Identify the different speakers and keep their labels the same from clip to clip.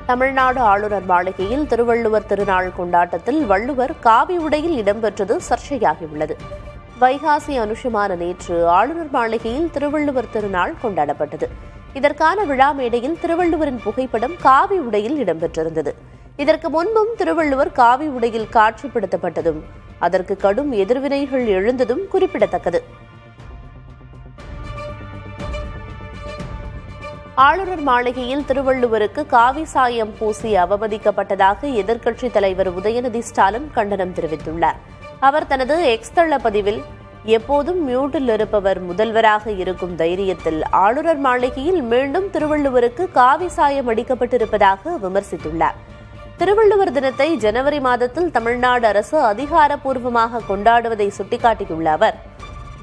Speaker 1: தமிழ்நாடு ஆளுநர் மாளிகையில் திருவள்ளுவர் திருநாள் கொண்டாட்டத்தில் வள்ளுவர் காவி உடையில் இடம்பெற்றது சர்ச்சையாகியுள்ளது. வைகாசி அனுஷமான நேற்று ஆளுநர் மாளிகையில் திருவள்ளுவர் திருநாள் கொண்டாடப்பட்டது. இதற்கான விழா மேடையில் திருவள்ளுவரின் புகைப்படம் காவி உடையில் இடம்பெற்றிருந்தது. இதற்கு முன்பும் திருவள்ளுவர் காவி உடையில் காட்சிப்படுத்தப்பட்டதும் அதற்கு கடும் எதிர்வினைகள் எழுந்ததும் குறிப்பிடத்தக்கது. ஆளுநர் மாளிகையில் திருவள்ளுவருக்கு காவி சாயம் பூசி அவமதிக்கப்பட்டதாக எதிர்க்கட்சித் தலைவர் உதயநிதி ஸ்டாலின் கண்டனம் தெரிவித்துள்ளார். அவர் தனது எக்ஸ் தள பதிவில், எப்போதும் மியூட்டில் இருப்பவர் முதல்வராக இருக்கும் தைரியத்தில் ஆளுநர் மாளிகையில் மீண்டும் திருவள்ளுவருக்கு காவி சாயம் அடிக்கப்பட்டிருப்பதாக விமர்சித்துள்ளார். திருவள்ளுவர் தினத்தை ஜனவரி மாதத்தில் தமிழ்நாடு அரசு அதிகாரப்பூர்வமாக கொண்டாடுவதை சுட்டிக்காட்டியுள்ள அவர்,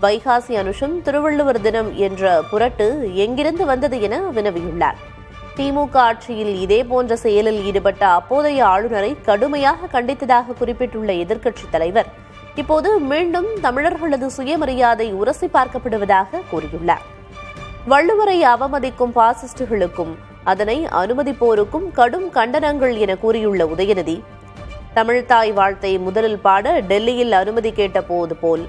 Speaker 1: வைகாசி அனுஷம் திருவள்ளுவர் தினம் என்ற புரட்டு எங்கிருந்து வந்தது என வினவியுள்ளார். திமுக ஆட்சியில் இதேபோன்ற செயலில் ஈடுபட்ட அப்போதைய ஆளுநரை கடுமையாக கண்டித்ததாக குறிப்பிட்டுள்ள எதிர்க்கட்சித் தலைவர், இப்போது மீண்டும் தமிழர்களது சுயமரியாதை உரசி பார்க்கப்படுவதாக கூறியுள்ளார். வள்ளுவரை அவமதிக்கும் பாசிஸ்டுகளுக்கும் அதனை அனுமதிப்போருக்கும் கடும் கண்டனங்கள் என கூறியுள்ள உதயநிதி, தமிழ்தாய் வாழ்த்தை முதலில் பாட டெல்லியில் அனுமதி கேட்ட போது போல்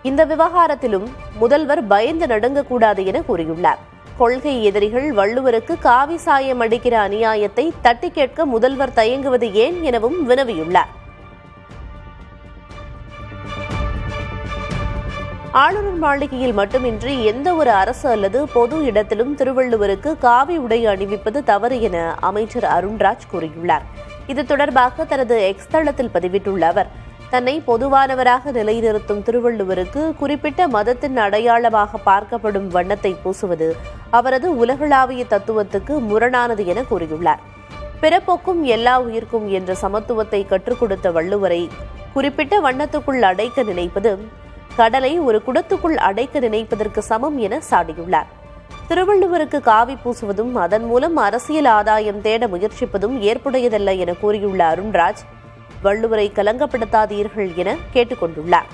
Speaker 1: இந்த விவகாரத்திலும் முதல்வர் பயந்து நடுங்கக்கூடாது என கூறியுள்ளார். கொள்கை எதிரிகள் வள்ளுவருக்கு காவி சாயம் அடிக்கிற அநியாயத்தை தட்டி கேட்க முதல்வர் தயங்குவது ஏன் எனவும் வினவியுள்ளார். ஆளுநர் மாளிகையில் மட்டுமின்றி எந்த ஒரு அரசு அல்லது பொது இடத்திலும் திருவள்ளுவருக்கு காவி உடை அணிவிப்பது தவறு என அமைச்சர் அருண்ராஜ் கூறியுள்ளார். இது தொடர்பாக தனது எக்ஸ் தளத்தில் பதிவிட்டுள்ள அவர், தன்னை பொதுவானவராக நிலைநிறுத்தும் திருவள்ளுவருக்கு குறிப்பிட்ட மதத்தின் அடையாளமாக பார்க்கப்படும் வண்ணத்தை பூசுவது அவரது உலகளாவிய தத்துவத்துக்கு முரணானது என கூறியுள்ளார். பிறப்போக்கும் எல்லா உயிர்க்கும் என்ற சமத்துவத்தை கற்றுக் கொடுத்த வள்ளுவரை குறிப்பிட்ட வண்ணத்துக்குள் அடைக்க நினைப்பது கடலை ஒரு குடத்துக்குள் அடைக்க நினைப்பதற்கு சமம் என சாடியுள்ளார். திருவள்ளுவருக்கு காவி பூசுவதும் அதன் மூலம் அரசியல் ஆதாயம் தேட முயற்சிப்பதும் ஏற்புடையதல்ல என கூறியுள்ள அருண்ராஜ், வள்ளுவரை கலங்கப்படுத்தாதீர்கள் என கேட்டுக் கொண்டுள்ளார்.